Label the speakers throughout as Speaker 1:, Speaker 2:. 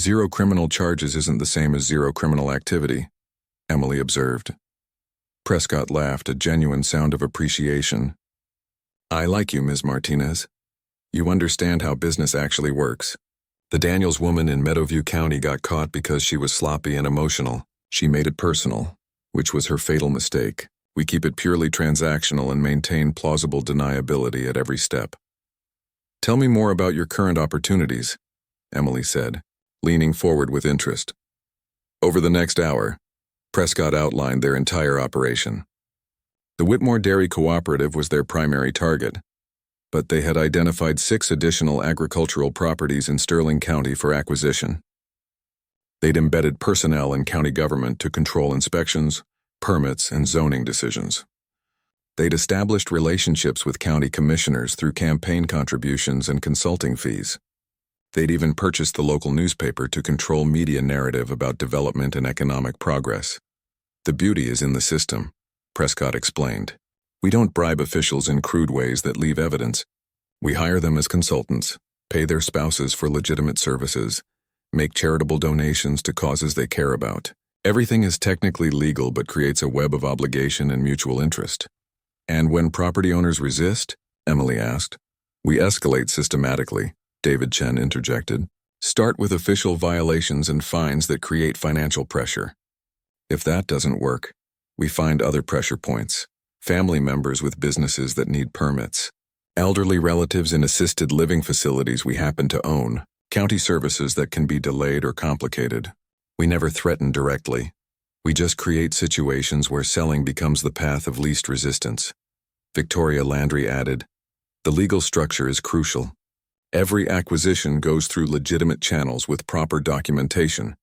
Speaker 1: Zero criminal charges isn't the same as zero criminal activity, Emily observed. Prescott laughed, a genuine sound of appreciation. I like you, Ms. Martinez. You understand how business actually works. The Daniels woman in Meadowview County got caught because she was sloppy and emotional. She made it personal, which was her fatal mistake. We keep it purely transactional and maintain plausible deniability at every step. Tell me more about your current opportunities, Emily said, leaning forward with interest. Over the next hour, Prescott outlined their entire operation. The Whitmore Dairy Cooperative was their primary target, but they had identified 6 additional agricultural properties in Sterling County for acquisition. They'd embedded personnel in county government to control inspections, permits, and zoning decisions. They'd established relationships with county commissioners through campaign contributions and consulting fees. They'd even purchased the local newspaper to control media narrative about development and economic progress. The beauty is in the system, Prescott explained. We don't bribe officials in crude ways that leave evidence. We hire them as consultants, pay their spouses for legitimate services, make charitable donations to causes they care about. Everything is technically legal but creates a web of obligation and mutual interest. And when property owners resist, Emily asked, we escalate systematically, David Chen interjected. Start with official violations and fines that create financial pressure. If that doesn't work, we find other pressure points. Family members with businesses that need permits. Elderly relatives in assisted living facilities we happen to own. County services that can be delayed or complicated. We never threaten directly. We just create situations where selling becomes the path of least resistance. Victoria Landry added, the legal structure is crucial. Every acquisition goes through legitimate channels with proper documentation.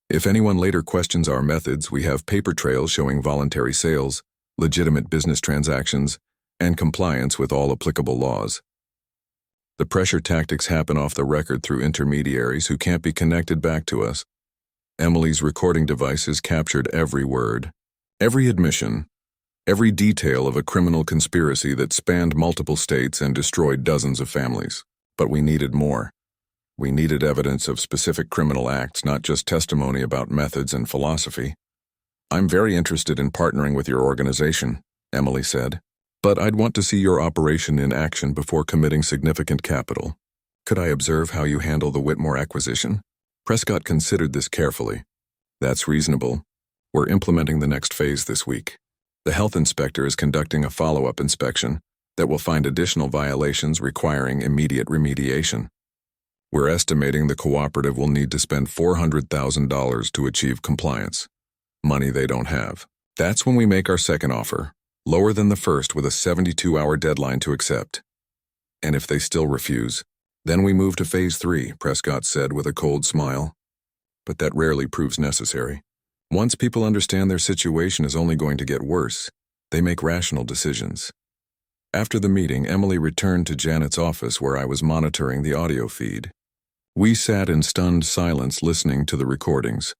Speaker 1: If anyone later questions our methods, we have paper trails showing voluntary sales, legitimate business transactions, and compliance with all applicable laws. The pressure tactics happen off the record through intermediaries who can't be connected back to us. Emily's recording devices captured every word, every admission, every detail of a criminal conspiracy that spanned multiple states and destroyed dozens of families. But we needed more. We needed evidence of specific criminal acts, not just testimony about methods and philosophy. I'm very interested in partnering with your organization, Emily said, but I'd want to see your operation in action before committing significant capital. Could I observe how you handle the Whitmore acquisition? Prescott considered this carefully. That's reasonable. We're implementing the next phase this week. The health inspector is conducting a follow-up inspection that will find additional violations requiring immediate remediation. We're estimating the cooperative will need to spend $400,000 to achieve compliance. Money they don't have. That's when we make our second offer, lower than the first with a 72-hour deadline to accept. And if they still refuse, then we move to phase 3, Prescott said with a cold smile. But that rarely proves necessary. Once people understand their situation is only going to get worse, they make rational decisions. After the meeting, Emily returned to Janet's office where I was monitoring the audio feed. We sat in stunned silence listening to the recordings,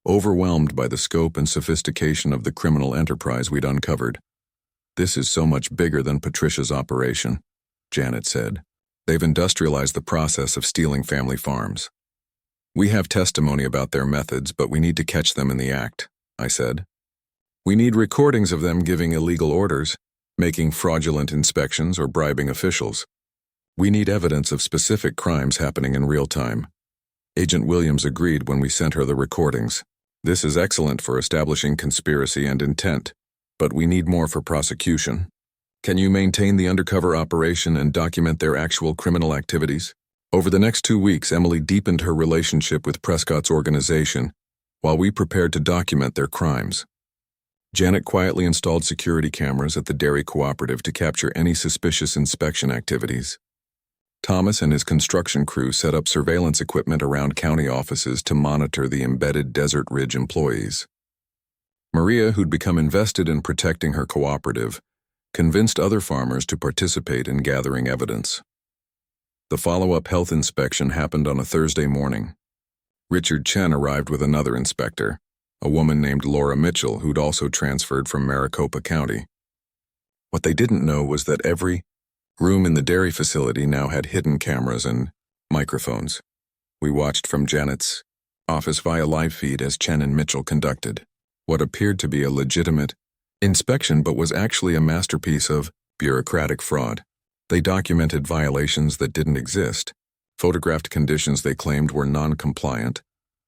Speaker 1: overwhelmed by the scope and sophistication of the criminal enterprise we'd uncovered. This is so much bigger than Patricia's operation, Janet said. They've industrialized the process of stealing family farms. We have testimony about their methods, but we need to catch them in the act, I said. We need recordings of them giving illegal orders, making fraudulent inspections, or bribing officials. We need evidence of specific crimes happening in real time. Agent Williams agreed when we sent her the recordings. This is excellent for establishing conspiracy and intent, but we need more for prosecution. Can you maintain the undercover operation and document their actual criminal activities? Over the next 2 weeks, Emily deepened her relationship with Prescott's organization while we prepared to document their crimes. Janet quietly installed security cameras at the dairy cooperative to capture any suspicious inspection activities. Thomas and his construction crew set up surveillance equipment around county offices to monitor the embedded Desert Ridge employees. Maria, who'd become invested in protecting her cooperative, convinced other farmers to participate in gathering evidence. The follow-up health inspection happened on a Thursday morning. Richard Chen arrived with another inspector, a woman named Laura Mitchell who'd also transferred from Maricopa County. What they didn't know was that every room in the dairy facility now had hidden cameras and microphones. We watched from Janet's office via live feed as Chen and Mitchell conducted what appeared to be a legitimate inspection but was actually a masterpiece of bureaucratic fraud. They documented violations that didn't exist, photographed conditions they claimed were non-compliant,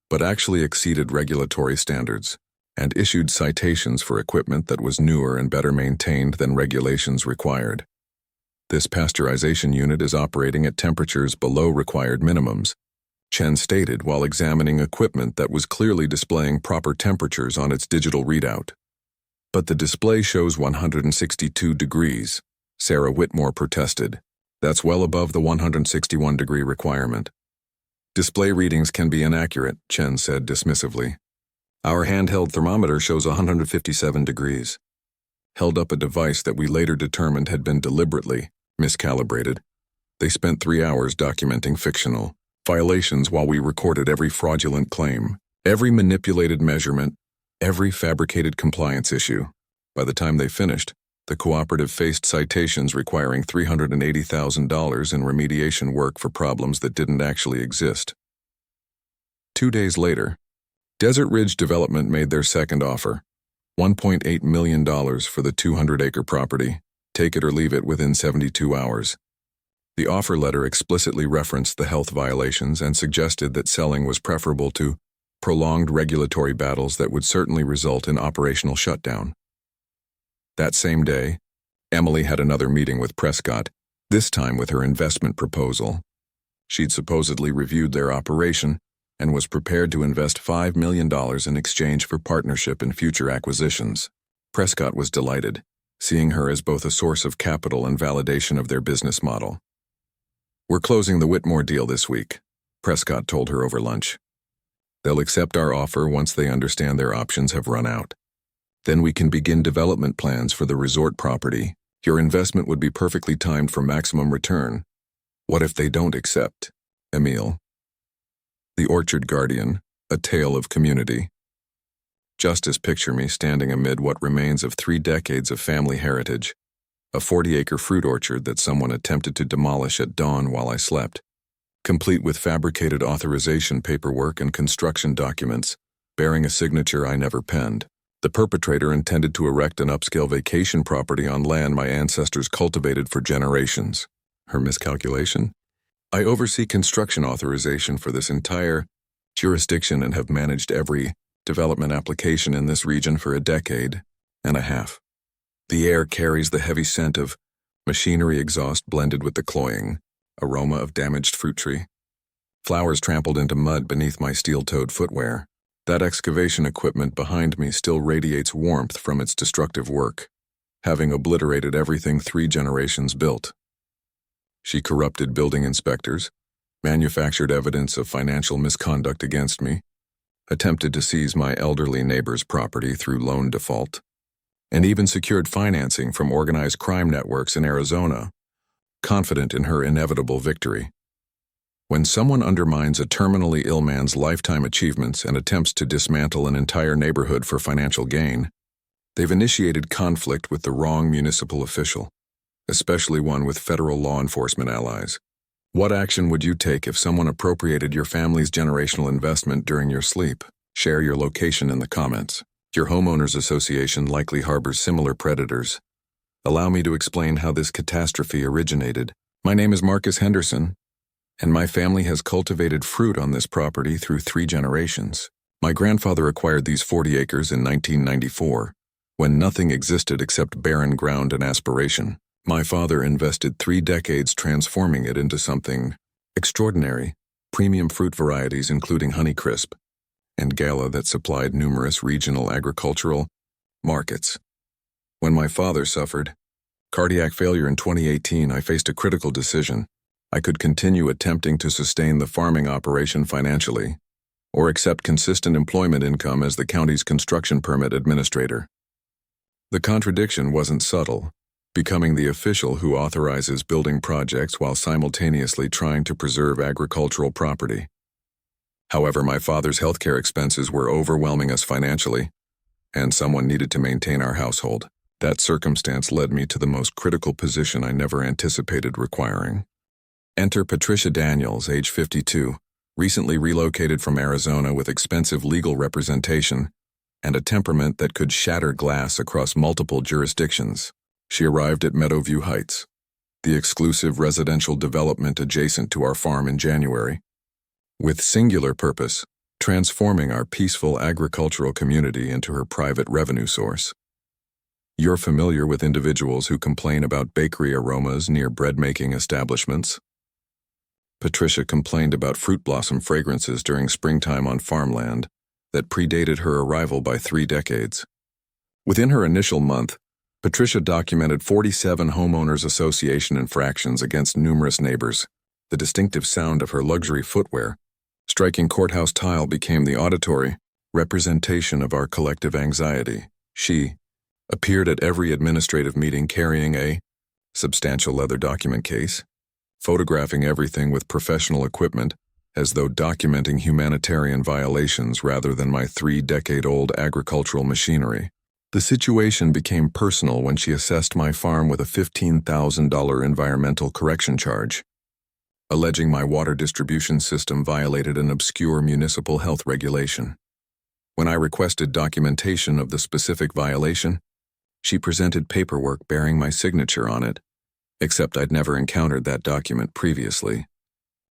Speaker 1: but actually exceeded regulatory standards, and issued citations for equipment that was newer and better maintained than regulations required. This pasteurization unit is operating at temperatures below required minimums, Chen stated while examining equipment that was clearly displaying proper temperatures on its digital readout. But the display shows 162 degrees, Sarah Whitmore protested. That's well above the 161-degree requirement. Display readings can be inaccurate, Chen said dismissively. Our handheld thermometer shows 157 degrees. Held up a device that we later determined had been deliberately miscalibrated. They spent 3 hours documenting fictional violations while we recorded every fraudulent claim, every manipulated measurement, every fabricated compliance issue. By the time they finished, the cooperative faced citations requiring $380,000 in remediation work for problems that didn't actually exist. 2 days later, Desert Ridge Development made their second offer, $1.8 million for the 200-acre property, take it or leave it within 72 hours. The offer letter explicitly referenced the health violations and suggested that selling was preferable to prolonged regulatory battles that would certainly result in operational shutdown. That same day, Emily had another meeting with Prescott, this time with her investment proposal. She'd supposedly reviewed their operation and was prepared to invest $5 million in exchange for partnership in future acquisitions. Prescott was delighted, seeing her as both a source of capital and validation of their business model. We're closing the Whitmore deal this week, Prescott told her over lunch. They'll accept our offer once they understand their options have run out. Then we can begin development plans for the resort property. Your investment would be perfectly timed for maximum return. What if they don't accept? Emile. The Orchard Guardian, a tale of community. Justice picture me standing amid what remains of 3 decades of family heritage, a 40-acre fruit orchard that someone attempted to demolish at dawn while I slept, complete with fabricated authorization paperwork and construction documents, bearing a signature I never penned. The perpetrator intended to erect an upscale vacation property on land my ancestors cultivated for generations. Her miscalculation? I oversee construction authorization for this entire jurisdiction and have managed every development application in this region for a decade and a half. The air carries the heavy scent of machinery exhaust blended with the cloying aroma of damaged fruit tree. Flowers trampled into mud beneath my steel-toed footwear. That excavation equipment behind me still radiates warmth from its destructive work, having obliterated everything 3 generations built. She corrupted building inspectors, manufactured evidence of financial misconduct against me, attempted to seize my elderly neighbor's property through loan default, and even secured financing from organized crime networks in Arizona, confident in her inevitable victory. When someone undermines a terminally ill man's lifetime achievements and attempts to dismantle an entire neighborhood for financial gain, they've initiated conflict with the wrong municipal official, especially one with federal law enforcement allies. What action would you take if someone appropriated your family's generational investment during your sleep? Share your location in the comments. Your homeowners association likely harbors similar predators. Allow me to explain how this catastrophe originated. My name is Marcus Henderson, and my family has cultivated fruit on this property through 3 generations. My grandfather acquired these 40 acres in 1994, when nothing existed except barren ground and aspiration. My father invested 3 decades transforming it into something extraordinary, premium fruit varieties including Honeycrisp and Gala that supplied numerous regional agricultural markets. When my father suffered cardiac failure in 2018, I faced a critical decision. I could continue attempting to sustain the farming operation financially, or accept consistent employment income as the county's construction permit administrator. The contradiction wasn't subtle, becoming the official who authorizes building projects while simultaneously trying to preserve agricultural property. However, my father's healthcare expenses were overwhelming us financially, and someone needed to maintain our household. That circumstance led me to the most critical position I never anticipated requiring. Enter Patricia Daniels, age 52, recently relocated from Arizona with expensive legal representation and a temperament that could shatter glass across multiple jurisdictions. She arrived at Meadowview Heights, the exclusive residential development adjacent to our farm, in January, with singular purpose, transforming our peaceful agricultural community into her private revenue source. You're familiar with individuals who complain about bakery aromas near bread-making establishments. Patricia complained about fruit blossom fragrances during springtime on farmland that predated her arrival by 3 decades. Within her initial month, Patricia documented 47 homeowners association infractions against numerous neighbors. The distinctive sound of her luxury footwear, striking courthouse tile, became the auditory representation of our collective anxiety. She appeared at every administrative meeting carrying a substantial leather document case, photographing everything with professional equipment, as though documenting humanitarian violations rather than my 3-decade-old agricultural machinery. The situation became personal when she assessed my farm with a $15,000 environmental correction charge, alleging my water distribution system violated an obscure municipal health regulation. When I requested documentation of the specific violation, she presented paperwork bearing my signature on it, except I'd never encountered that document previously.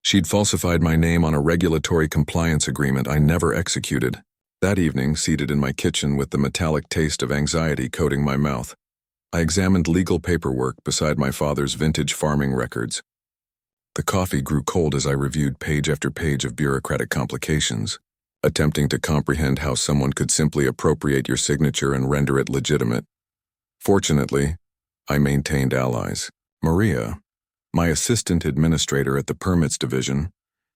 Speaker 1: She'd falsified my name on a regulatory compliance agreement I never executed. That evening, seated in my kitchen with the metallic taste of anxiety coating my mouth, I examined legal paperwork beside my father's vintage farming records. The coffee grew cold as I reviewed page after page of bureaucratic complications, attempting to comprehend how someone could simply appropriate your signature and render it legitimate. Fortunately, I maintained allies. Maria, my assistant administrator at the Permits Division,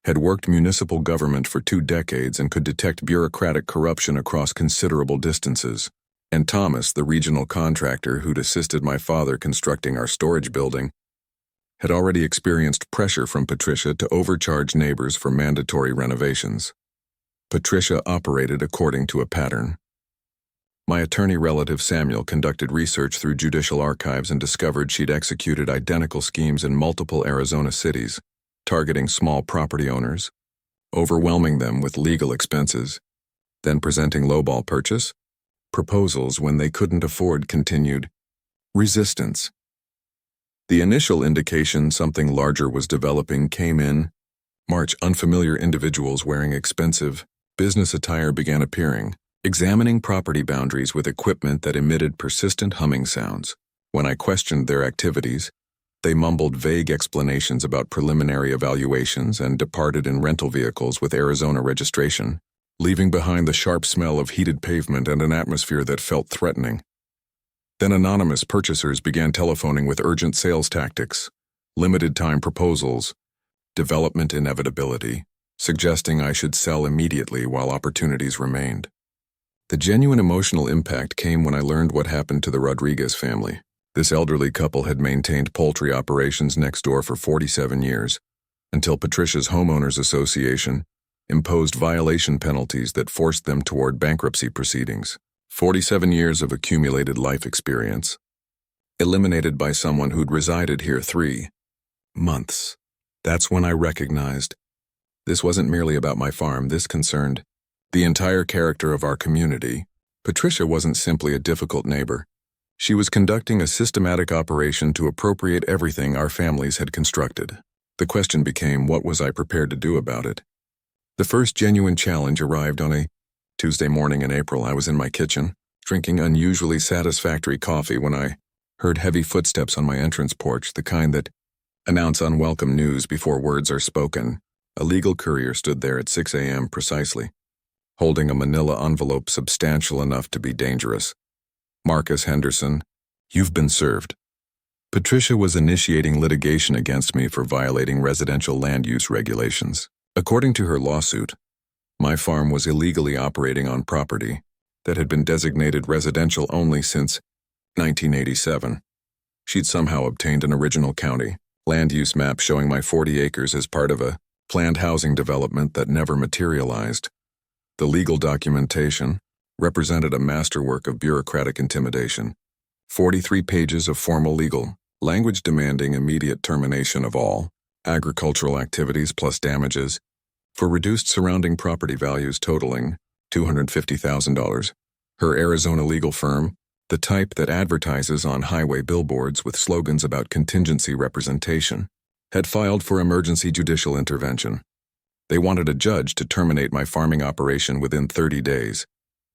Speaker 1: had worked municipal government for 2 decades and could detect bureaucratic corruption across considerable distances. And Thomas, the regional contractor who'd assisted my father constructing our storage building, had already experienced pressure from Patricia to overcharge neighbors for mandatory renovations. Patricia operated according to a pattern. My attorney relative Samuel conducted research through judicial archives and discovered she'd executed identical schemes in multiple Arizona cities, targeting small property owners, overwhelming them with legal expenses, then presenting lowball purchase proposals when they couldn't afford continued resistance. The initial indication something larger was developing came in March. Unfamiliar individuals wearing expensive business attire began appearing, examining property boundaries with equipment that emitted persistent humming sounds. When I questioned their activities, they mumbled vague explanations about preliminary evaluations and departed in rental vehicles with Arizona registration, leaving behind the sharp smell of heated pavement and an atmosphere that felt threatening. Then anonymous purchasers began telephoning with urgent sales tactics, limited-time proposals, development inevitability, suggesting I should sell immediately while opportunities remained. The genuine emotional impact came when I learned what happened to the Rodriguez family. This elderly couple had maintained poultry operations next door for 47 years, until Patricia's Homeowners Association imposed violation penalties that forced them toward bankruptcy proceedings. 47 years of accumulated life experience, eliminated by someone who'd resided here 3 months. That's when I recognized this wasn't merely about my farm. This concerned the entire character of our community. Patricia wasn't simply a difficult neighbor. She was conducting a systematic operation to appropriate everything our families had constructed. The question became, what was I prepared to do about it? The first genuine challenge arrived on a Tuesday morning in April. I was in my kitchen, drinking unusually satisfactory coffee when I heard heavy footsteps on my entrance porch, the kind that announce unwelcome news before words are spoken. A legal courier stood there at 6 a.m. precisely, holding a manila envelope substantial enough to be dangerous. Marcus Henderson, you've been served. Patricia was initiating litigation against me for violating residential land use regulations. According to her lawsuit, my farm was illegally operating on property that had been designated residential only since 1987. She'd somehow obtained an original county land use map showing my 40 acres as part of a planned housing development that never materialized. The legal documentation represented a masterwork of bureaucratic intimidation. 43 pages of formal legal language demanding immediate termination of all agricultural activities plus damages, For reduced surrounding property values totaling $250,000, her Arizona legal firm, the type that advertises on highway billboards with slogans about contingency representation, had filed for emergency judicial intervention. They wanted a judge to terminate my farming operation within 30 days,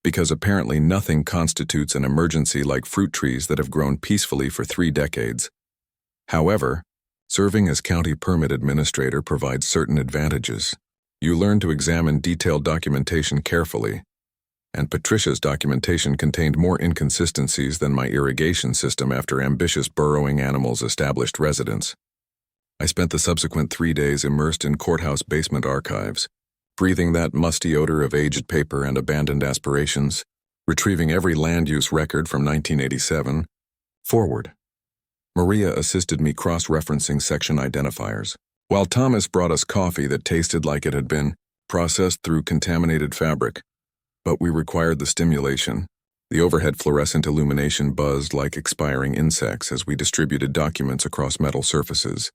Speaker 1: because apparently nothing constitutes an emergency like fruit trees that have grown peacefully for 3 decades. However, serving as county permit administrator provides certain advantages. You learn to examine detailed documentation carefully, and Patricia's documentation contained more inconsistencies than my irrigation system after ambitious burrowing animals established residence. I spent the subsequent 3 days immersed in courthouse basement archives, breathing that musty odor of aged paper and abandoned aspirations, retrieving every land use record from 1987 forward. Maria assisted me cross-referencing section identifiers, while Thomas brought us coffee that tasted like it had been processed through contaminated fabric. But we required the stimulation. The overhead fluorescent illumination buzzed like expiring insects as we distributed documents across metal surfaces,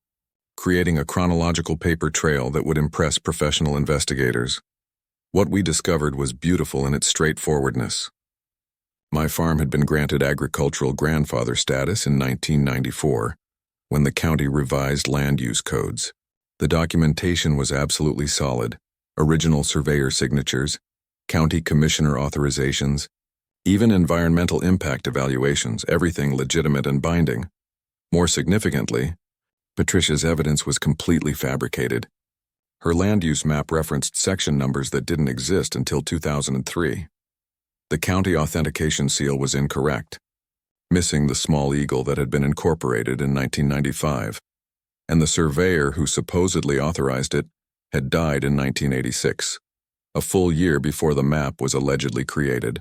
Speaker 1: creating a chronological paper trail that would impress professional investigators. What we discovered was beautiful in its straightforwardness. My farm had been granted agricultural grandfather status in 1994, when the county revised land use codes. The documentation was absolutely solid: original surveyor signatures, county commissioner authorizations, even environmental impact evaluations, everything legitimate and binding. More significantly, Patricia's evidence was completely fabricated. Her land use map referenced section numbers that didn't exist until 2003. The county authentication seal was incorrect, missing the small eagle that had been incorporated in 1995, and the surveyor who supposedly authorized it had died in 1986, a full year before the map was allegedly created.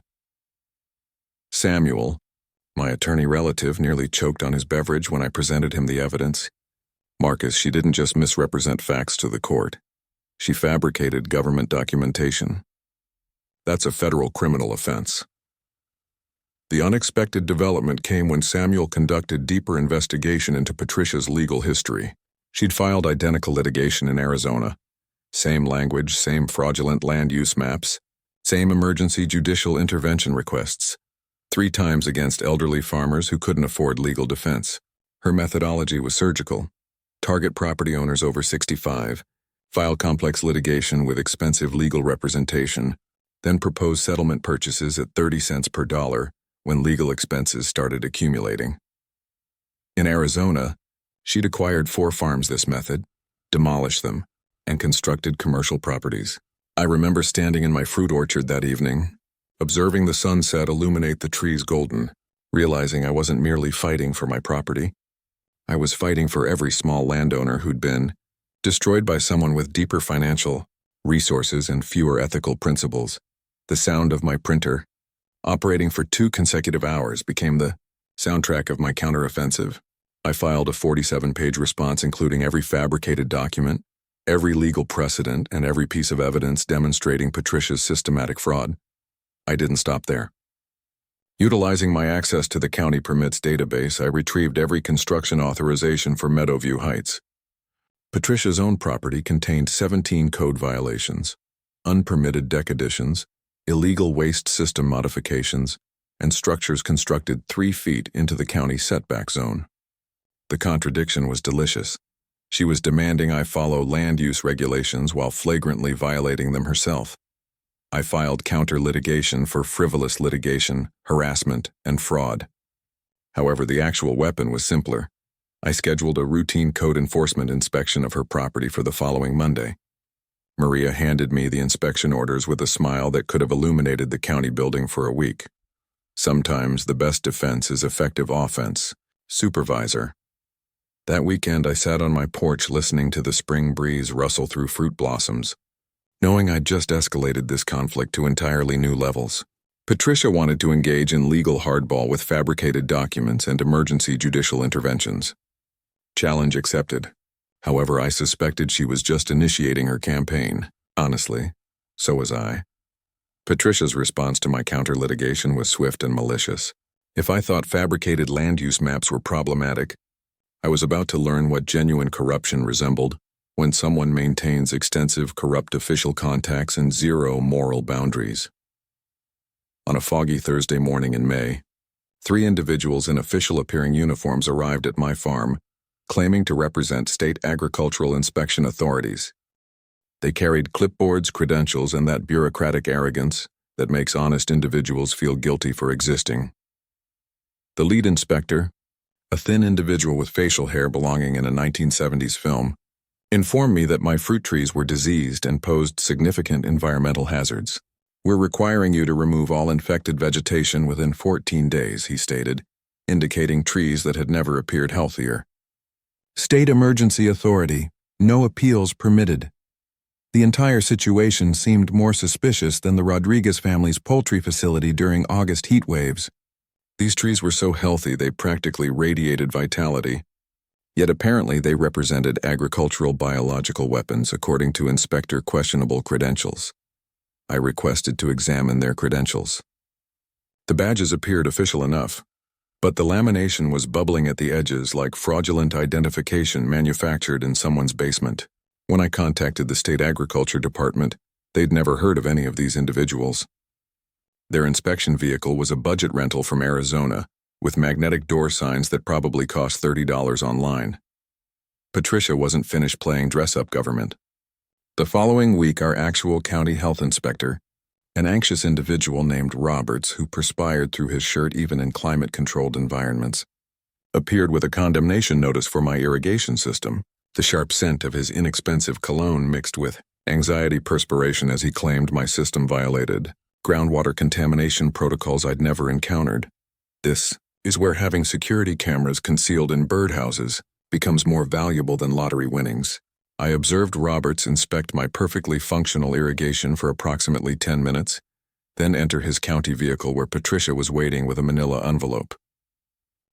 Speaker 1: Samuel, my attorney relative, nearly choked on his beverage when I presented him the evidence. Marcus, she didn't just misrepresent facts to the court. She fabricated government documentation. That's a federal criminal offense. The unexpected development came when Samuel conducted deeper investigation into Patricia's legal history. She'd filed identical litigation in Arizona. Same language, same fraudulent land use maps, same emergency judicial intervention requests, 3 times against elderly farmers who couldn't afford legal defense. Her methodology was surgical. Target property owners over 65, file complex litigation with expensive legal representation, then propose settlement purchases at 30 cents per dollar when legal expenses started accumulating. In Arizona, she'd acquired 4 farms this method, demolished them, and constructed commercial properties. I remember standing in my fruit orchard that evening, observing the sunset illuminate the trees golden, realizing I wasn't merely fighting for my property. I was fighting for every small landowner who'd been destroyed by someone with deeper financial resources and fewer ethical principles. The sound of my printer, operating for 2 consecutive hours, became the soundtrack of my counteroffensive. I filed a 47-page response including every fabricated document, every legal precedent, and every piece of evidence demonstrating Patricia's systematic fraud. I didn't stop there. Utilizing my access to the county permits database, I retrieved every construction authorization for Meadowview Heights. Patricia's own property contained 17 code violations, unpermitted deck additions, illegal waste system modifications, and structures constructed 3 feet into the county setback zone. The contradiction was delicious. She was demanding I follow land use regulations while flagrantly violating them herself. I filed counter-litigation for frivolous litigation, harassment, and fraud. However, the actual weapon was simpler. I scheduled a routine code enforcement inspection of her property for the following Monday. Maria handed me the inspection orders with a smile that could have illuminated the county building for a week. Sometimes the best defense is effective offense. Supervisor. That weekend I sat on my porch listening to the spring breeze rustle through fruit blossoms, knowing I'd just escalated this conflict to entirely new levels. Patricia wanted to engage in legal hardball with fabricated documents and emergency judicial interventions. Challenge accepted. However, I suspected she was just initiating her campaign. Honestly, so was I. Patricia's response to my counter-litigation was swift and malicious. If I thought fabricated land use maps were problematic, I was about to learn what genuine corruption resembled. when someone maintains extensive corrupt official contacts and zero moral boundaries. On a foggy Thursday morning in May, 3 individuals in official-appearing uniforms arrived at my farm, claiming to represent state agricultural inspection authorities. They carried clipboards, credentials, and that bureaucratic arrogance that makes honest individuals feel guilty for existing. The lead inspector, a thin individual with facial hair belonging in a 1970s film, informed me that my fruit trees were diseased and posed significant environmental hazards. "We're requiring you to remove all infected vegetation within 14 days, he stated, indicating trees that had never appeared healthier. "State emergency authority. No appeals permitted." The entire situation seemed more suspicious than the Rodriguez family's poultry facility during August heat waves. These trees were so healthy they practically radiated vitality, yet apparently they represented agricultural biological weapons according to Inspector Questionable Credentials. I requested to examine their credentials. The badges appeared official enough, but the lamination was bubbling at the edges like fraudulent identification manufactured in someone's basement. When I contacted the State Agriculture Department, they'd never heard of any of these individuals. Their inspection vehicle was a budget rental from Arizona, with magnetic door signs that probably cost $30 online. Patricia wasn't finished playing dress-up government. The following week, our actual county health inspector, an anxious individual named Roberts who perspired through his shirt even in climate-controlled environments, appeared with a condemnation notice for my irrigation system, the sharp scent of his inexpensive cologne mixed with anxiety perspiration as he claimed my system violated groundwater contamination protocols I'd never encountered. This is where having security cameras concealed in birdhouses becomes more valuable than lottery winnings. I observed Roberts inspect my perfectly functional irrigation for approximately 10 minutes, then enter his county vehicle where Patricia was waiting with a manila envelope.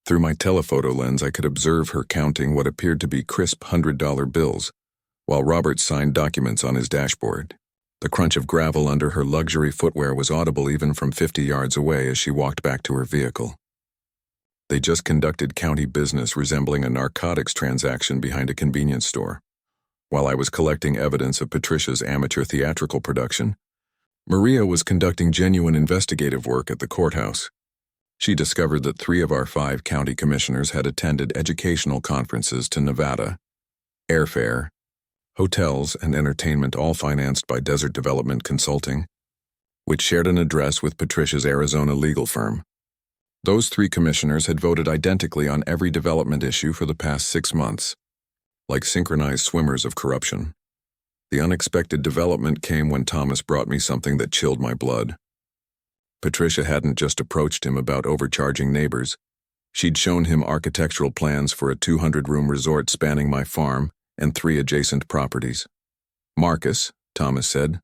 Speaker 1: Through my telephoto lens, I could observe her counting what appeared to be crisp $100 bills, while Roberts signed documents on his dashboard. The crunch of gravel under her luxury footwear was audible even from 50 yards away as she walked back to her vehicle. They just conducted county business resembling a narcotics transaction behind a convenience store. While I was collecting evidence of Patricia's amateur theatrical production, Maria was conducting genuine investigative work at the courthouse. She discovered that 3 of our 5 county commissioners had attended educational conferences to Nevada, airfare, hotels, and entertainment, all financed by Desert Development Consulting, which shared an address with Patricia's Arizona legal firm. Those 3 commissioners had voted identically on every development issue for the past 6 months, like synchronized swimmers of corruption. The unexpected development came when Thomas brought me something that chilled my blood. Patricia hadn't just approached him about overcharging neighbors. She'd shown him architectural plans for a 200-room resort spanning my farm and 3 adjacent properties. "Marcus," Thomas said,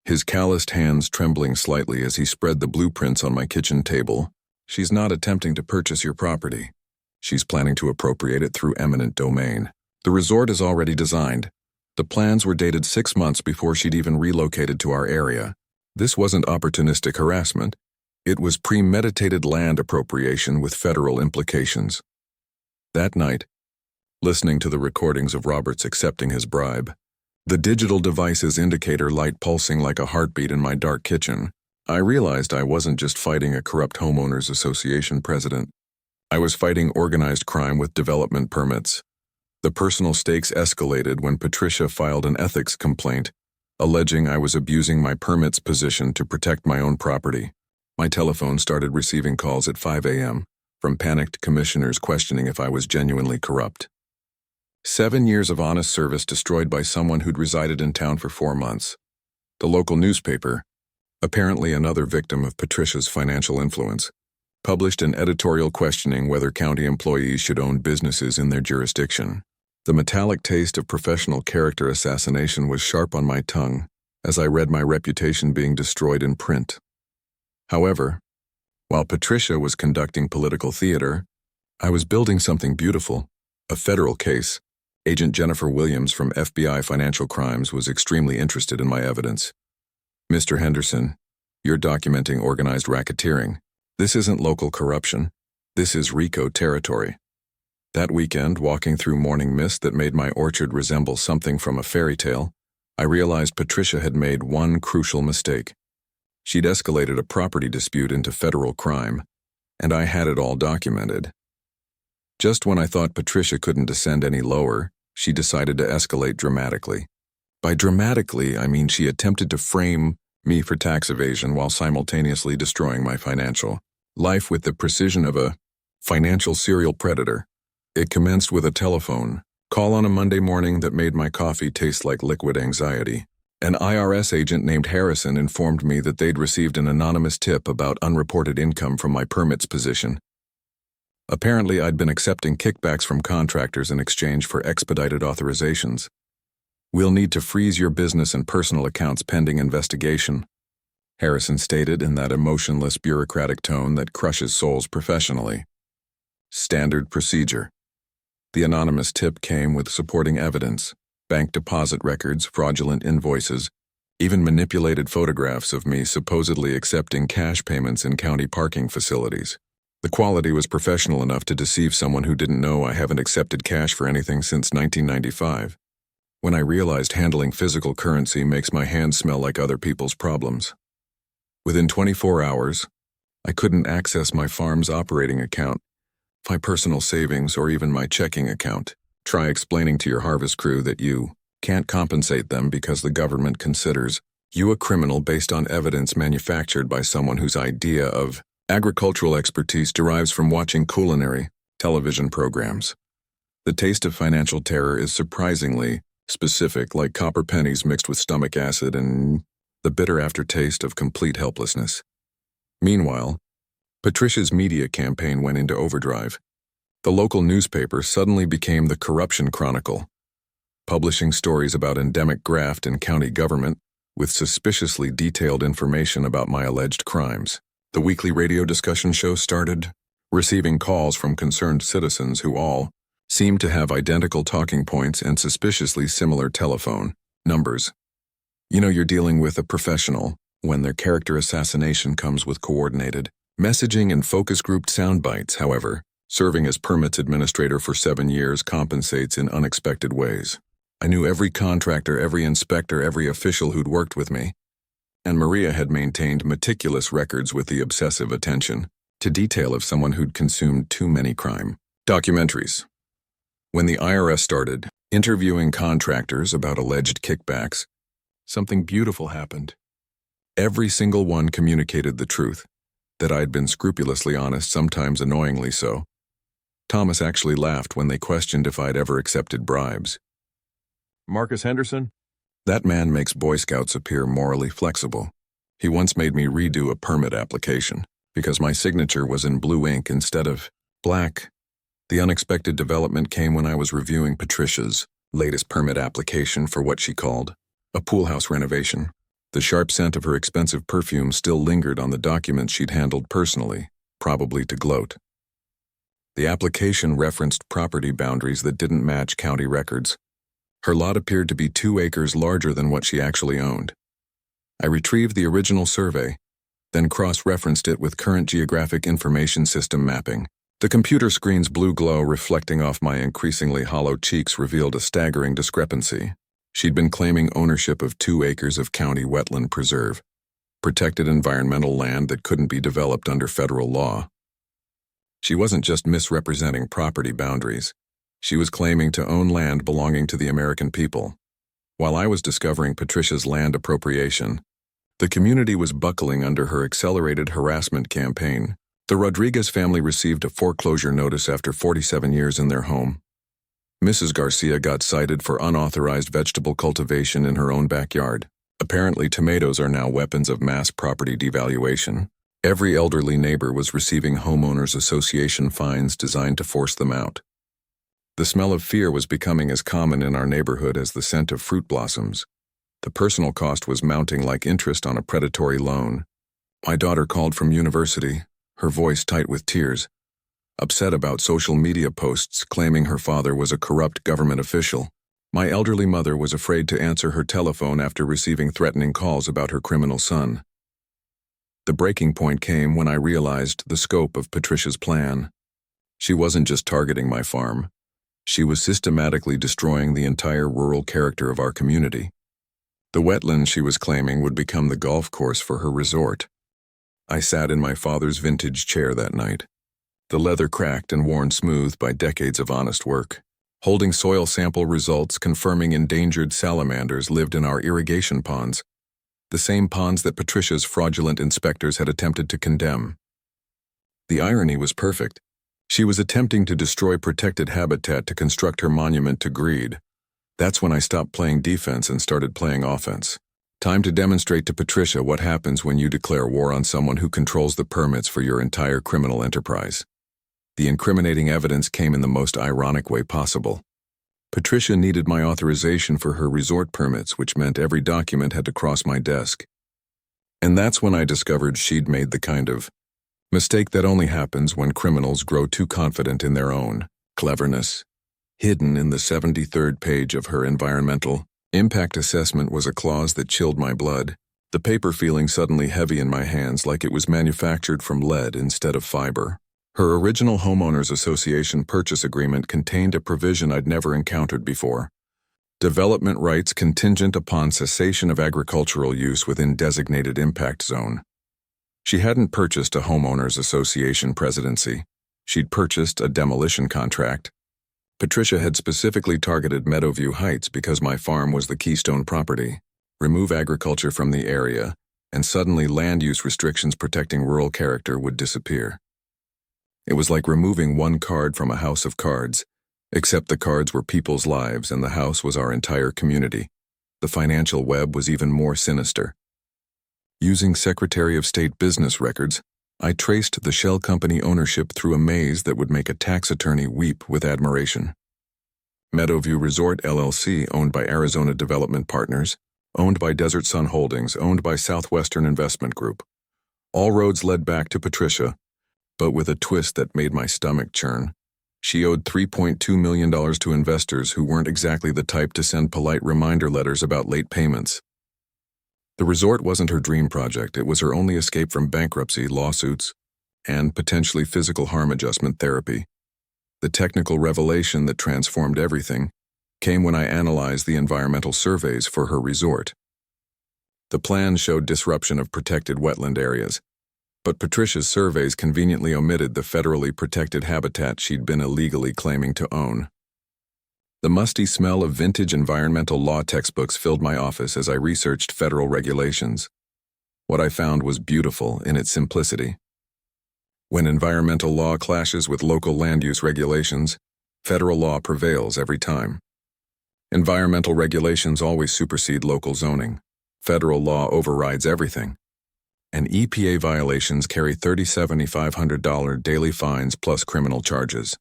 Speaker 1: his calloused hands trembling slightly as he spread the blueprints on my kitchen table, "she's not attempting to purchase your property. She's planning to appropriate it through eminent domain. The resort is already designed. The plans were dated 6 months before she'd even relocated to our area. This wasn't opportunistic harassment. It was premeditated land appropriation with federal implications." That night, listening to the recordings of Roberts accepting his bribe, the digital device's indicator light pulsing like a heartbeat in my dark kitchen, I realized I wasn't just fighting a corrupt homeowners association president. I was fighting organized crime with development permits. The personal stakes escalated when Patricia filed an ethics complaint, alleging I was abusing my permits position to protect my own property. My telephone started receiving calls at 5 a.m. from panicked commissioners questioning if I was genuinely corrupt. 7 years of honest service destroyed by someone who'd resided in town for 4 months. The local newspaper, apparently another victim of Patricia's financial influence, published an editorial questioning whether county employees should own businesses in their jurisdiction. The metallic taste of professional character assassination was sharp on my tongue as I read my reputation being destroyed in print. However, while Patricia was conducting political theater, I was building something beautiful, a federal case. Agent Jennifer Williams from FBI Financial Crimes was extremely interested in my evidence. "Mr. Henderson, you're documenting organized racketeering. This isn't local corruption. This is RICO territory." That weekend, walking through morning mist that made my orchard resemble something from a fairy tale, I realized Patricia had made one crucial mistake. She'd escalated a property dispute into federal crime, and I had it all documented. Just when I thought Patricia couldn't descend any lower, she decided to escalate dramatically. By dramatically, I mean she attempted to frame me for tax evasion while simultaneously destroying my financial life with the precision of a financial serial predator. It commenced with a telephone call on a Monday morning that made my coffee taste like liquid anxiety. An IRS agent named Harrison informed me that they'd received an anonymous tip about unreported income from my permits position. Apparently, I'd been accepting kickbacks from contractors in exchange for expedited authorizations. "We'll need to freeze your business and personal accounts pending investigation," Harrison stated in that emotionless bureaucratic tone that crushes souls professionally. Standard procedure. The anonymous tip came with supporting evidence, bank deposit records, fraudulent invoices, even manipulated photographs of me supposedly accepting cash payments in county parking facilities. The quality was professional enough to deceive someone who didn't know I haven't accepted cash for anything since 1995. When I realized handling physical currency makes my hands smell like other people's problems. Within 24 hours, I couldn't access my farm's operating account, my personal savings, or even my checking account. Try explaining to your harvest crew that you can't compensate them because the government considers you a criminal based on evidence manufactured by someone whose idea of agricultural expertise derives from watching culinary television programs. The taste of financial terror is surprisingly specific, like copper pennies mixed with stomach acid and the bitter aftertaste of complete helplessness. Meanwhile, Patricia's media campaign went into overdrive. The local newspaper suddenly became the Corruption Chronicle, publishing stories about endemic graft in county government with suspiciously detailed information about my alleged crimes. The weekly radio discussion show started receiving calls from concerned citizens who all seemed to have identical talking points and suspiciously similar telephone numbers. You know you're dealing with a professional when their character assassination comes with coordinated messaging and focus-grouped sound bites. However, serving as permits administrator for 7 years compensates in unexpected ways. I knew every contractor, every inspector, every official who'd worked with me, and Maria had maintained meticulous records with the obsessive attention to detail of someone who'd consumed too many crime documentaries. When the IRS started interviewing contractors about alleged kickbacks, something beautiful happened. Every single one communicated the truth, that I'd been scrupulously honest, sometimes annoyingly so. Thomas actually laughed when they questioned if I'd ever accepted bribes. "Marcus Henderson? That man makes Boy Scouts appear morally flexible. He once made me redo a permit application because my signature was in blue ink instead of black. The unexpected development came when I was reviewing Patricia's latest permit application for what she called a pool house renovation. The sharp scent of her expensive perfume still lingered on the documents she'd handled personally, probably to gloat. The application referenced property boundaries that didn't match county records. Her lot appeared to be 2 acres larger than what she actually owned. I retrieved the original survey, then cross-referenced it with current geographic information system mapping. The computer screen's blue glow reflecting off my increasingly hollow cheeks revealed a staggering discrepancy. She'd been claiming ownership of 2 acres of county wetland preserve, protected environmental land that couldn't be developed under federal law. She wasn't just misrepresenting property boundaries. She was claiming to own land belonging to the American people. While I was discovering Patricia's land appropriation, the community was buckling under her accelerated harassment campaign. The Rodriguez family received a foreclosure notice after 47 years in their home. Mrs. Garcia got cited for unauthorized vegetable cultivation in her own backyard. Apparently, tomatoes are now weapons of mass property devaluation. Every elderly neighbor was receiving homeowners association fines designed to force them out. The smell of fear was becoming as common in our neighborhood as the scent of fruit blossoms. The personal cost was mounting like interest on a predatory loan. My daughter called from university, her voice tight with tears, upset about social media posts claiming her father was a corrupt government official. My elderly mother was afraid to answer her telephone after receiving threatening calls about her criminal son. The breaking point came when I realized the scope of Patricia's plan. She wasn't just targeting my farm. She was systematically destroying the entire rural character of our community. The wetland she was claiming would become the golf course for her resort. I sat in my father's vintage chair that night, the leather cracked and worn smooth by decades of honest work, holding soil sample results confirming endangered salamanders lived in our irrigation ponds, the same ponds that Patricia's fraudulent inspectors had attempted to condemn. The irony was perfect. She was attempting to destroy protected habitat to construct her monument to greed. That's when I stopped playing defense and started playing offense. Time to demonstrate to Patricia what happens when you declare war on someone who controls the permits for your entire criminal enterprise. The incriminating evidence came in the most ironic way possible. Patricia needed my authorization for her resort permits, which meant every document had to cross my desk. And that's when I discovered she'd made the kind of mistake that only happens when criminals grow too confident in their own cleverness. Hidden in the 73rd page of her environmental impact assessment was a clause that chilled my blood, the paper feeling suddenly heavy in my hands like it was manufactured from lead instead of fiber. Her original homeowners association purchase agreement contained a provision I'd never encountered before. Development rights contingent upon cessation of agricultural use within designated impact zone. She hadn't purchased a homeowners association presidency. She'd purchased a demolition contract. Patricia had specifically targeted Meadowview Heights because my farm was the keystone property. Remove agriculture from the area, and suddenly land use restrictions protecting rural character would disappear. It was like removing one card from a house of cards, except the cards were people's lives and the house was our entire community. The financial web was even more sinister. Using Secretary of State business records, I traced the shell company ownership through a maze that would make a tax attorney weep with admiration. Meadowview Resort LLC, owned by Arizona Development Partners, owned by Desert Sun Holdings, owned by Southwestern Investment Group. All roads led back to Patricia, but with a twist that made my stomach churn. She owed $3.2 million to investors who weren't exactly the type to send polite reminder letters about late payments. The resort wasn't her dream project. It was her only escape from bankruptcy, lawsuits, and potentially physical harm adjustment therapy. The technical revelation that transformed everything came when I analyzed the environmental surveys for her resort. The plan showed disruption of protected wetland areas, but Patricia's surveys conveniently omitted the federally protected habitat she'd been illegally claiming to own. The musty smell of vintage environmental law textbooks filled my office as I researched federal regulations. What I found was beautiful in its simplicity. When environmental law clashes with local land use regulations, federal law prevails every time. Environmental regulations always supersede local zoning. Federal law overrides everything. And EPA violations carry $3,750 daily fines plus criminal charges.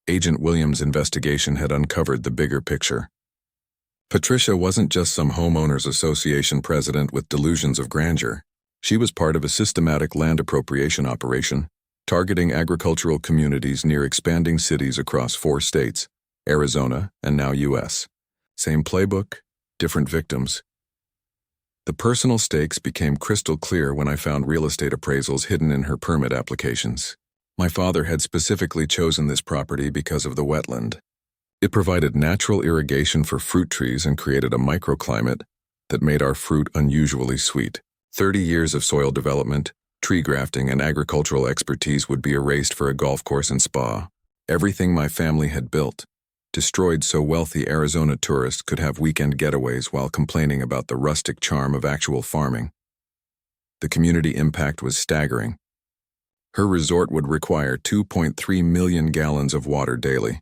Speaker 1: Agent Williams' investigation had uncovered the bigger picture. Patricia wasn't just some homeowners association president with delusions of grandeur. She was part of a systematic land appropriation operation, targeting agricultural communities near expanding cities across 4 states, Arizona and now U.S. Same playbook, different victims. The personal stakes became crystal clear when I found real estate appraisals hidden in her permit applications. My father had specifically chosen this property because of the wetland. It provided natural irrigation for fruit trees and created a microclimate that made our fruit unusually sweet. 30 years of soil development, tree grafting, and agricultural expertise would be erased for a golf course and spa. Everything my family had built, destroyed so wealthy Arizona tourists could have weekend getaways while complaining about the rustic charm of actual farming. The community impact was staggering. Her resort would require 2.3 million gallons of water daily,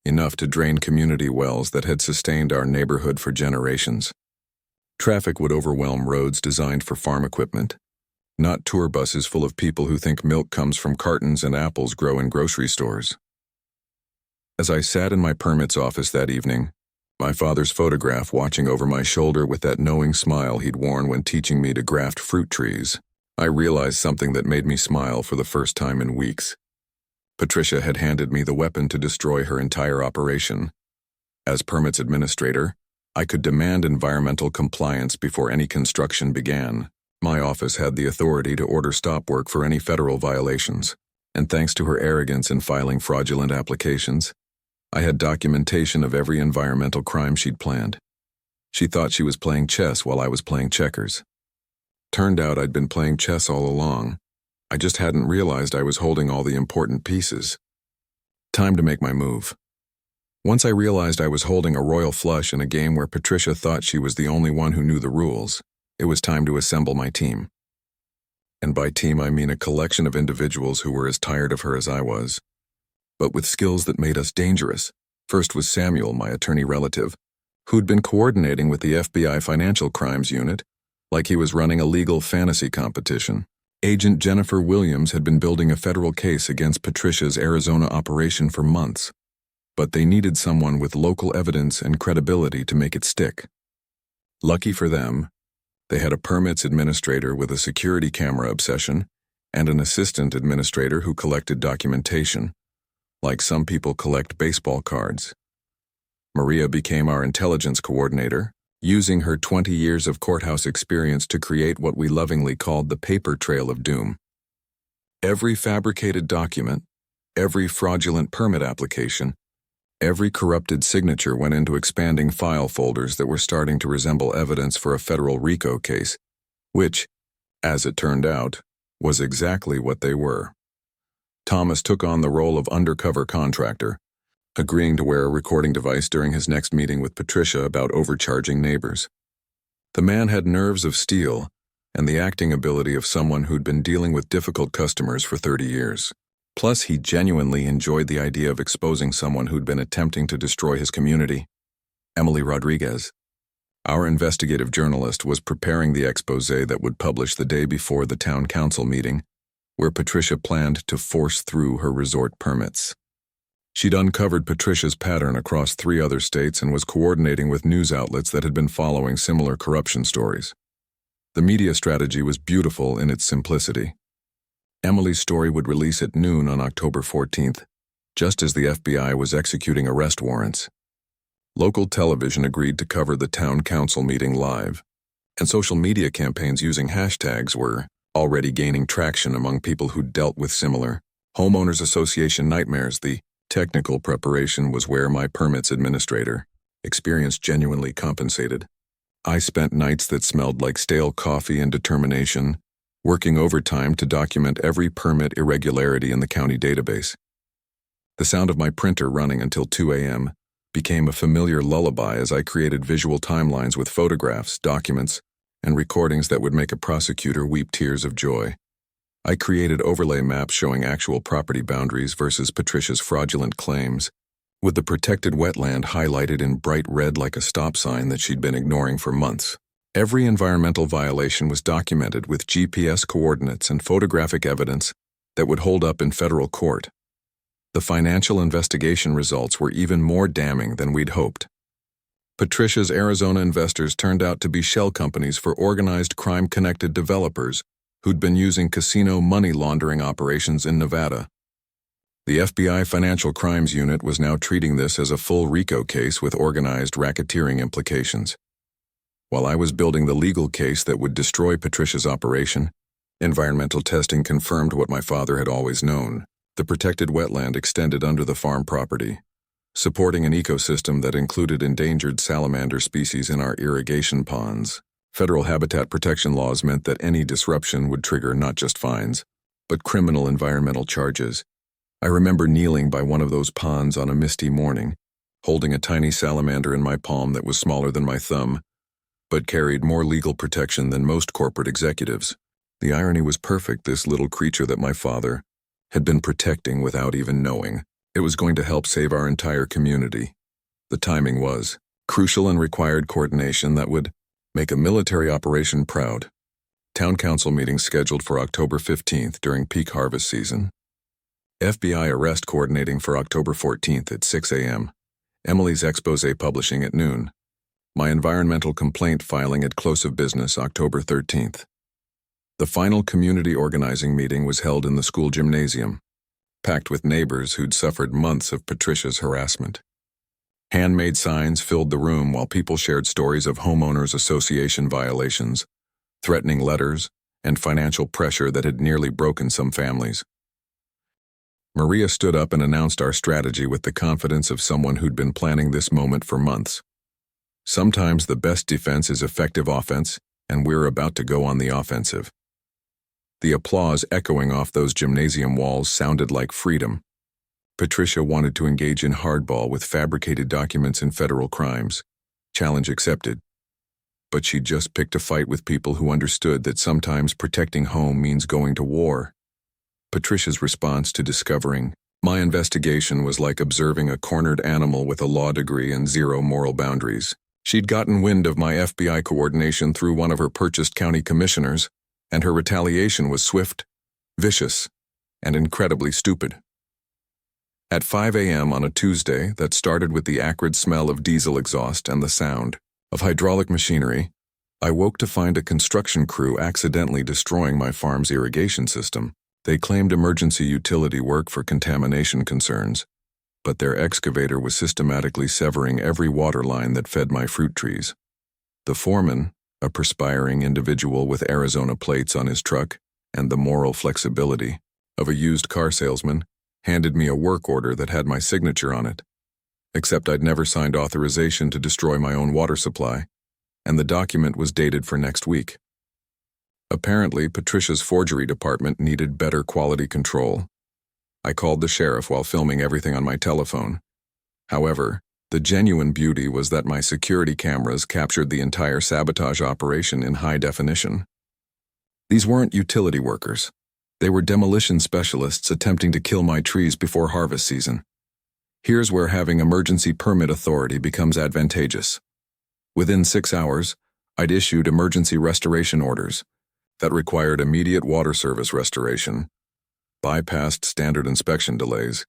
Speaker 1: enough to drain community wells that had sustained our neighborhood for generations. Traffic would overwhelm roads designed for farm equipment, not tour buses full of people who think milk comes from cartons and apples grow in grocery stores. As I sat in my permits office that evening, my father's photograph watching over my shoulder with that knowing smile he'd worn when teaching me to graft fruit trees, I realized something that made me smile for the first time in weeks. Patricia had handed me the weapon to destroy her entire operation. As permits administrator, I could demand environmental compliance before any construction began. My office had the authority to order stop work for any federal violations. And thanks to her arrogance in filing fraudulent applications, I had documentation of every environmental crime she'd planned. She thought she was playing chess while I was playing checkers. Turned out I'd been playing chess all along. I just hadn't realized I was holding all the important pieces. Time to make my move. Once I realized I was holding a royal flush in a game where Patricia thought she was the only one who knew the rules, it was time to assemble my team. And by team I mean a collection of individuals who were as tired of her as I was, but with skills that made us dangerous. First was Samuel, my attorney relative, who'd been coordinating with the FBI Financial Crimes Unit like he was running a legal fantasy competition. Agent Jennifer Williams had been building a federal case against Patricia's Arizona operation for months, but they needed someone with local evidence and credibility to make it stick. Lucky for them, they had a permits administrator with a security camera obsession and an assistant administrator who collected documentation, like some people collect baseball cards. Maria became our intelligence coordinator, using her 20 years of courthouse experience to create what we lovingly called the paper trail of doom. Every fabricated document, every fraudulent permit application, every corrupted signature went into expanding file folders that were starting to resemble evidence for a federal RICO case, which, as it turned out, was exactly what they were. Thomas took on the role of undercover contractor, agreeing to wear a recording device during his next meeting with Patricia about overcharging neighbors. The man had nerves of steel and the acting ability of someone who'd been dealing with difficult customers for 30 years. Plus, he genuinely enjoyed the idea of exposing someone who'd been attempting to destroy his community. Emily Rodriguez, our investigative journalist, was preparing the exposé that would publish the day before the town council meeting, where Patricia planned to force through her resort permits. She'd uncovered Patricia's pattern across 3 other states and was coordinating with news outlets that had been following similar corruption stories. The media strategy was beautiful in its simplicity. Emily's story would release at noon on October 14th, just as the FBI was executing arrest warrants. Local television agreed to cover the town council meeting live, and social media campaigns using hashtags were already gaining traction among people who dealt with similar homeowners association nightmares. The technical preparation was where my permits administrator, experience genuinely compensated. I spent nights that smelled like stale coffee and determination, working overtime to document every permit irregularity in the county database. The sound of my printer running until 2 a.m. became a familiar lullaby as I created visual timelines with photographs, documents, and recordings that would make a prosecutor weep tears of joy. I created overlay maps showing actual property boundaries versus Patricia's fraudulent claims, with the protected wetland highlighted in bright red like a stop sign that she'd been ignoring for months. Every environmental violation was documented with GPS coordinates and photographic evidence that would hold up in federal court. The financial investigation results were even more damning than we'd hoped. Patricia's Arizona investors turned out to be shell companies for organized crime-connected developers who'd been using casino money laundering operations in Nevada. The FBI Financial Crimes Unit was now treating this as a full RICO case with organized racketeering implications. While I was building the legal case that would destroy Patricia's operation, environmental testing confirmed what my father had always known. The protected wetland extended under the farm property, supporting an ecosystem that included endangered salamander species in our irrigation ponds. Federal habitat protection laws meant that any disruption would trigger not just fines, but criminal environmental charges. I remember kneeling by one of those ponds on a misty morning, holding a tiny salamander in my palm that was smaller than my thumb, but carried more legal protection than most corporate executives. The irony was perfect. This little creature that my father had been protecting without even knowing, it was going to help save our entire community. The timing was crucial and required coordination that would make a military operation proud. Town council meeting scheduled for October 15th during peak harvest season. FBI arrest coordinating for October 14th at 6 a.m. Emily's exposé publishing at noon. My environmental complaint filing at close of business October 13th. The final community organizing meeting was held in the school gymnasium, packed with neighbors who'd suffered months of Patricia's harassment. Handmade signs filled the room while people shared stories of homeowners association violations, threatening letters, and financial pressure that had nearly broken some families. Maria stood up and announced our strategy with the confidence of someone who'd been planning this moment for months. Sometimes the best defense is effective offense, and we're about to go on the offensive. The applause echoing off those gymnasium walls sounded like freedom. Patricia wanted to engage in hardball with fabricated documents in federal crimes. Challenge accepted. But she just picked a fight with people who understood that sometimes protecting home means going to war. Patricia's response to discovering my investigation was like observing a cornered animal with a law degree and zero moral boundaries. She'd gotten wind of my FBI coordination through one of her purchased county commissioners, and her retaliation was swift, vicious, and incredibly stupid. At 5 a.m. on a Tuesday that started with the acrid smell of diesel exhaust and the sound of hydraulic machinery, I woke to find a construction crew accidentally destroying my farm's irrigation system. They claimed emergency utility work for contamination concerns, but their excavator was systematically severing every water line that fed my fruit trees. The foreman, a perspiring individual with Arizona plates on his truck and the moral flexibility of a used car salesman, handed me a work order that had my signature on it. Except I'd never signed authorization to destroy my own water supply, and the document was dated for next week. Apparently, Patricia's forgery department needed better quality control. I called the sheriff while filming everything on my telephone. However, the genuine beauty was that my security cameras captured the entire sabotage operation in high definition. These weren't utility workers. They were demolition specialists attempting to kill my trees before harvest season. Here's where having emergency permit authority becomes advantageous. Within 6 hours, I'd issued emergency restoration orders that required immediate water service restoration, bypassed standard inspection delays,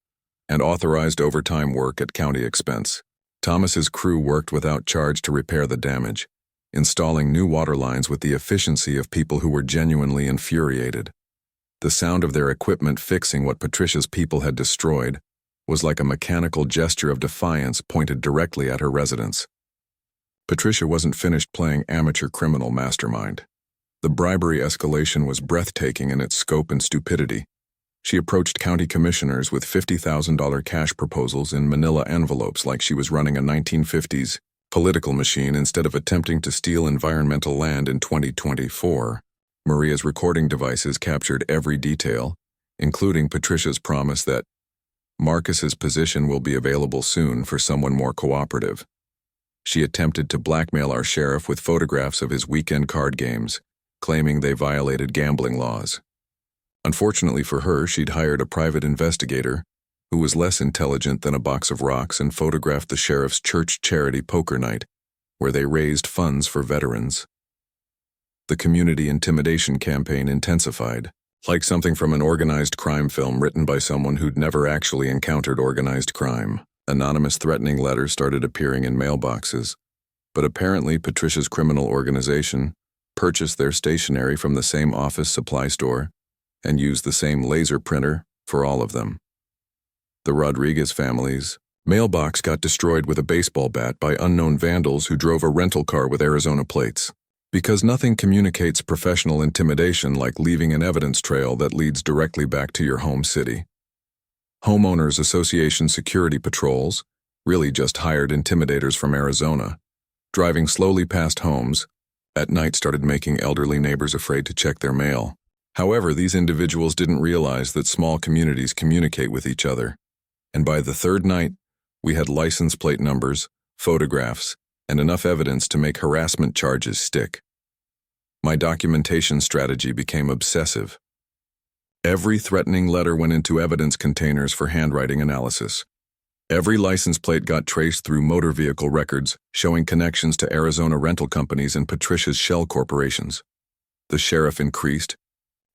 Speaker 1: and authorized overtime work at county expense. Thomas's crew worked without charge to repair the damage, installing new water lines with the efficiency of people who were genuinely infuriated. The sound of their equipment fixing what Patricia's people had destroyed was like a mechanical gesture of defiance pointed directly at her residence. Patricia wasn't finished playing amateur criminal mastermind. The bribery escalation was breathtaking in its scope and stupidity. She approached county commissioners with $50,000 cash proposals in manila envelopes like she was running a 1950s political machine instead of attempting to steal environmental land in 2024. Maria's recording devices captured every detail, including Patricia's promise that Marcus's position will be available soon for someone more cooperative. She attempted to blackmail our sheriff with photographs of his weekend card games, claiming they violated gambling laws. Unfortunately for her, she'd hired a private investigator who was less intelligent than a box of rocks and photographed the sheriff's church charity poker night, where they raised funds for veterans. The community intimidation campaign intensified, like something from an organized crime film written by someone who'd never actually encountered organized crime. Anonymous threatening letters started appearing in mailboxes, but apparently Patricia's criminal organization purchased their stationery from the same office supply store and used the same laser printer for all of them. The Rodriguez family's mailbox got destroyed with a baseball bat by unknown vandals who drove a rental car with Arizona plates. Because nothing communicates professional intimidation like leaving an evidence trail that leads directly back to your home city. Homeowners Association security patrols, really just hired intimidators from Arizona, driving slowly past homes, at night started making elderly neighbors afraid to check their mail. However, these individuals didn't realize that small communities communicate with each other, and by the third night, we had license plate numbers, photographs, and enough evidence to make harassment charges stick. My documentation strategy became obsessive. Every threatening letter went into evidence containers for handwriting analysis. Every license plate got traced through motor vehicle records, showing connections to Arizona rental companies and Patricia's shell corporations. The sheriff increased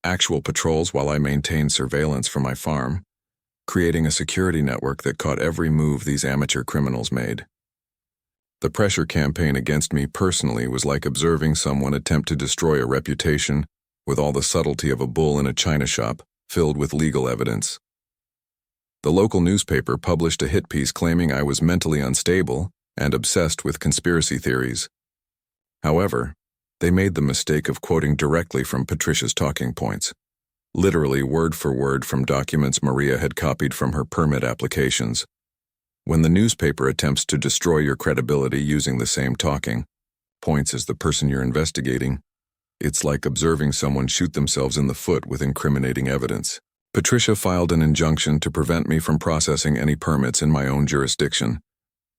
Speaker 1: actual patrols while I maintained surveillance from my farm, creating a security network that caught every move these amateur criminals made. The pressure campaign against me personally was like observing someone attempt to destroy a reputation with all the subtlety of a bull in a china shop filled with legal evidence. The local newspaper published a hit piece claiming I was mentally unstable and obsessed with conspiracy theories. However, they made the mistake of quoting directly from Patricia's talking points. literally word for word from documents Maria had copied from her permit applications. When the newspaper attempts to destroy your credibility using the same talking points as the person you're investigating, it's like observing someone shoot themselves in the foot with incriminating evidence. Patricia filed an injunction to prevent me from processing any permits in my own jurisdiction.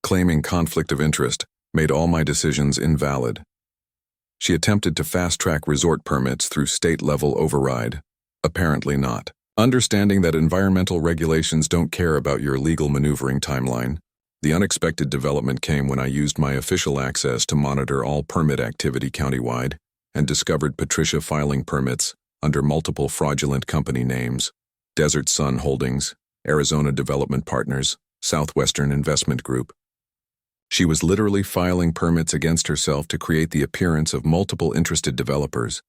Speaker 1: Claiming conflict of interest made all my decisions invalid. She attempted to fast-track resort permits through state-level override. Apparently not. Understanding that environmental regulations don't care about your legal maneuvering timeline, the unexpected development came when I used my official access to monitor all permit activity countywide and discovered Patricia filing permits under multiple fraudulent company names: Desert Sun Holdings, Arizona Development Partners, Southwestern Investment Group. She was literally filing permits against herself to create the appearance of multiple interested developers.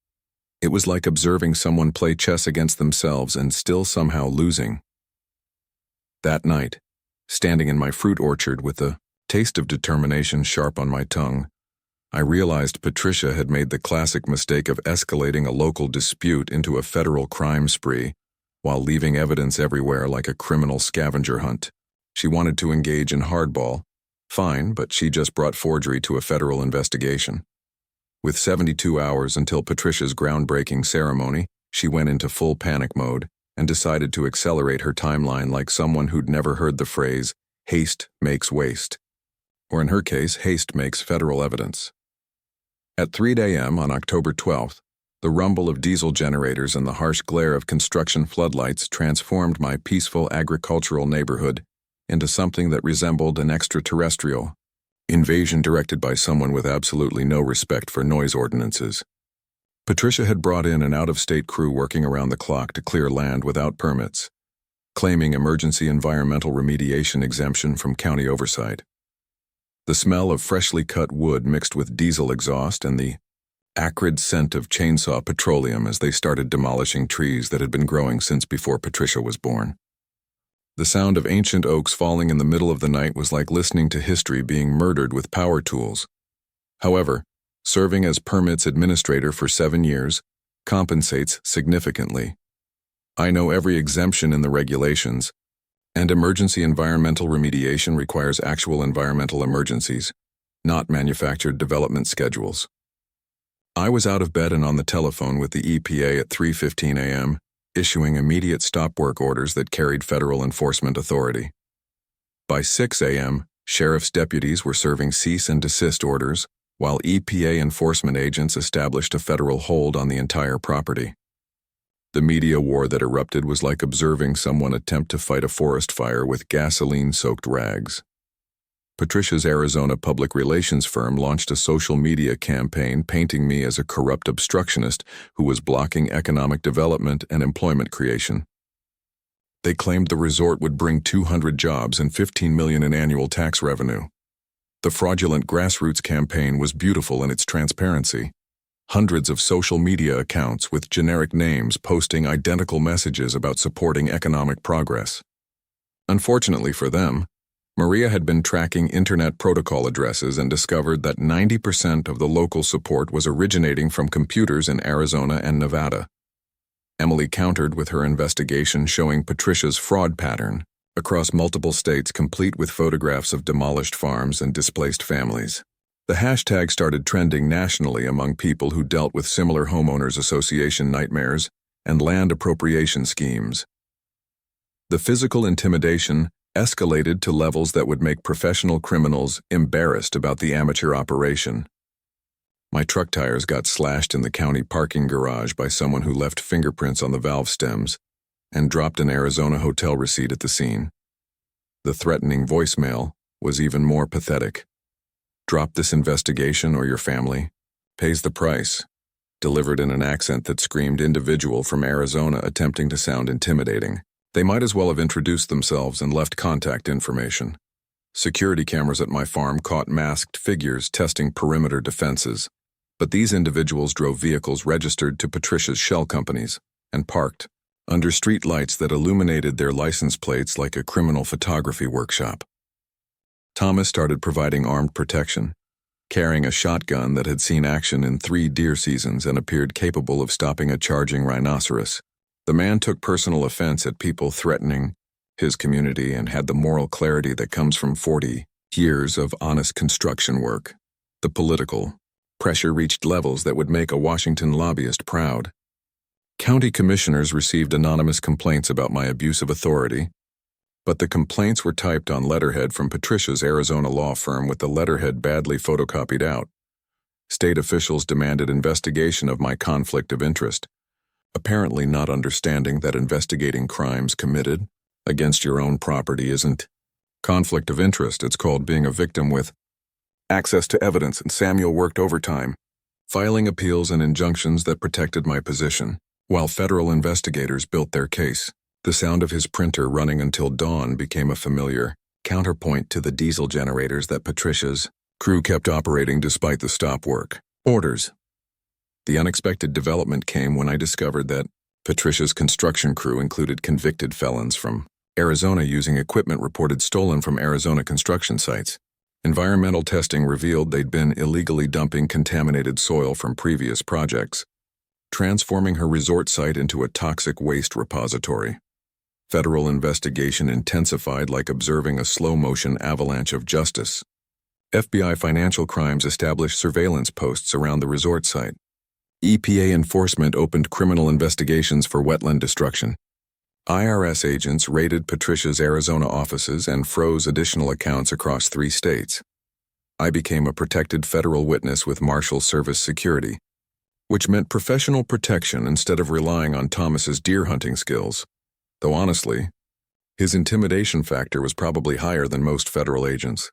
Speaker 1: It was like observing someone play chess against themselves and still somehow losing. That night, standing in my fruit orchard with the taste of determination sharp on my tongue, I realized Patricia had made the classic mistake of escalating a local dispute into a federal crime spree while leaving evidence everywhere like a criminal scavenger hunt. She wanted to engage in hardball. Fine, but she just brought forgery to a federal investigation. With 72 hours until Patricia's groundbreaking ceremony, she went into full panic mode and decided to accelerate her timeline like someone who'd never heard the phrase, haste makes waste. Or in her case, haste makes federal evidence. At 3 a.m. on October 12th, the rumble of diesel generators and the harsh glare of construction floodlights transformed my peaceful agricultural neighborhood into something that resembled an extraterrestrial invasion directed by someone with absolutely no respect for noise ordinances. Patricia had brought in an out-of-state crew working around the clock to clear land without permits, claiming emergency environmental remediation exemption from county oversight. The smell of freshly cut wood mixed with diesel exhaust and the acrid scent of chainsaw petroleum as they started demolishing trees that had been growing since before Patricia was born. The sound of ancient oaks falling in the middle of the night was like listening to history being murdered with power tools. However, serving as permits administrator for 7 years compensates significantly. I know every exemption in the regulations, and emergency environmental remediation requires actual environmental emergencies, not manufactured development schedules. I was out of bed and on the telephone with the EPA at 3:15 a.m., issuing immediate stop work orders that carried federal enforcement authority. By 6 a.m., sheriff's deputies were serving cease and desist orders, while EPA enforcement agents established a federal hold on the entire property. The media war that erupted was like observing someone attempt to fight a forest fire with gasoline-soaked rags. Patricia's Arizona public relations firm launched a social media campaign painting me as a corrupt obstructionist who was blocking economic development and employment creation. They claimed the resort would bring 200 jobs and $15 million in annual tax revenue. The fraudulent grassroots campaign was beautiful in its transparency. Hundreds of social media accounts with generic names posting identical messages about supporting economic progress. Unfortunately for them, Maria had been tracking internet protocol addresses and discovered that 90% of the local support was originating from computers in Arizona and Nevada. Emily countered with her investigation showing Patricia's fraud pattern across multiple states, complete with photographs of demolished farms and displaced families. The hashtag started trending nationally among people who dealt with similar homeowners association nightmares and land appropriation schemes. The physical intimidation escalated to levels that would make professional criminals embarrassed about the amateur operation. My truck tires got slashed in the county parking garage by someone who left fingerprints on the valve stems and dropped an Arizona hotel receipt at the scene. The threatening voicemail was even more pathetic. "Drop this investigation or your family pays the price," delivered in an accent that screamed individual from Arizona attempting to sound intimidating. They might as well have introduced themselves and left contact information. Security cameras at my farm caught masked figures testing perimeter defenses, but these individuals drove vehicles registered to Patricia's shell companies and parked under street lights that illuminated their license plates like a criminal photography workshop. Thomas started providing armed protection, carrying a shotgun that had seen action in 3 deer seasons and appeared capable of stopping a charging rhinoceros. The man took personal offense at people threatening his community and had the moral clarity that comes from 40 years of honest construction work. The political pressure reached levels that would make a Washington lobbyist proud. County commissioners received anonymous complaints about my abuse of authority, but the complaints were typed on letterhead from Patricia's Arizona law firm with the letterhead badly photocopied out. State officials demanded investigation of my conflict of interest, apparently not understanding that investigating crimes committed against your own property isn't conflict of interest. It's called being a victim with access to evidence, and Samuel worked overtime, filing appeals and injunctions that protected my position, while federal investigators built their case. The sound of his printer running until dawn became a familiar counterpoint to the diesel generators that Patricia's crew kept operating despite the stop work orders. The unexpected development came when I discovered that Patricia's construction crew included convicted felons from Arizona using equipment reported stolen from Arizona construction sites. Environmental testing revealed they'd been illegally dumping contaminated soil from previous projects, transforming her resort site into a toxic waste repository. Federal investigation intensified like observing a slow-motion avalanche of justice. FBI Financial Crimes established surveillance posts around the resort site. EPA enforcement opened criminal investigations for wetland destruction. IRS agents raided Patricia's Arizona offices and froze additional accounts across 3 states. I became a protected federal witness with Marshal Service security, which meant professional protection instead of relying on Thomas's deer hunting skills. Though honestly, his intimidation factor was probably higher than most federal agents.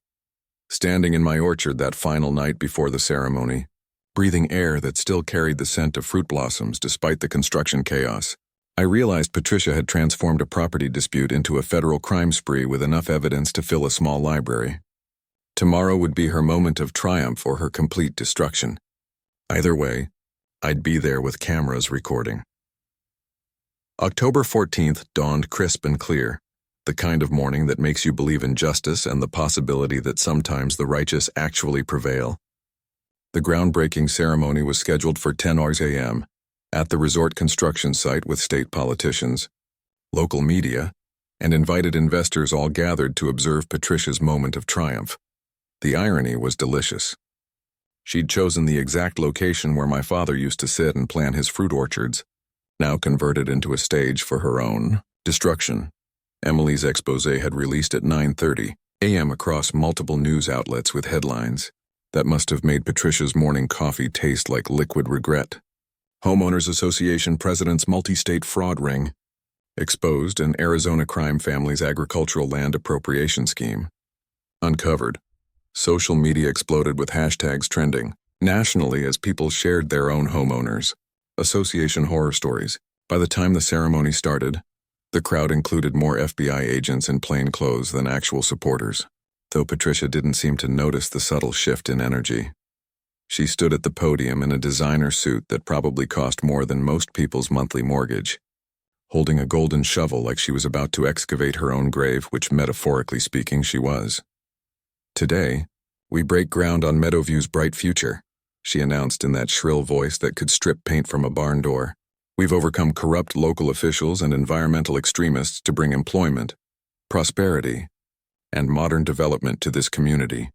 Speaker 1: Standing in my orchard that final night before the ceremony, breathing air that still carried the scent of fruit blossoms despite the construction chaos, I realized Patricia had transformed a property dispute into a federal crime spree with enough evidence to fill a small library. Tomorrow would be her moment of triumph or her complete destruction. Either way, I'd be there with cameras recording. October 14th dawned crisp and clear, the kind of morning that makes you believe in justice and the possibility that sometimes the righteous actually prevail. The groundbreaking ceremony was scheduled for 10 a.m. at the resort construction site with state politicians, local media, and invited investors all gathered to observe Patricia's moment of triumph. The irony was delicious. She'd chosen the exact location where my father used to sit and plant his fruit orchards, now converted into a stage for her own destruction. Emily's expose had released at 9:30 a.m. across multiple news outlets with headlines that must have made Patricia's morning coffee taste like liquid regret. Homeowners Association President's multi-state fraud ring exposed, an Arizona crime family's agricultural land appropriation scheme uncovered. Social media exploded with hashtags trending nationally as people shared their own homeowners association horror stories. By the time the ceremony started, the crowd included more FBI agents in plain clothes than actual supporters, though Patricia didn't seem to notice the subtle shift in energy. She stood at the podium in a designer suit that probably cost more than most people's monthly mortgage, holding a golden shovel like she was about to excavate her own grave, which metaphorically speaking she was. Today, we break ground on Meadowview's bright future, she announced in that shrill voice that could strip paint from a barn door. We've overcome corrupt local officials and environmental extremists to bring employment, prosperity, and modern development to this community.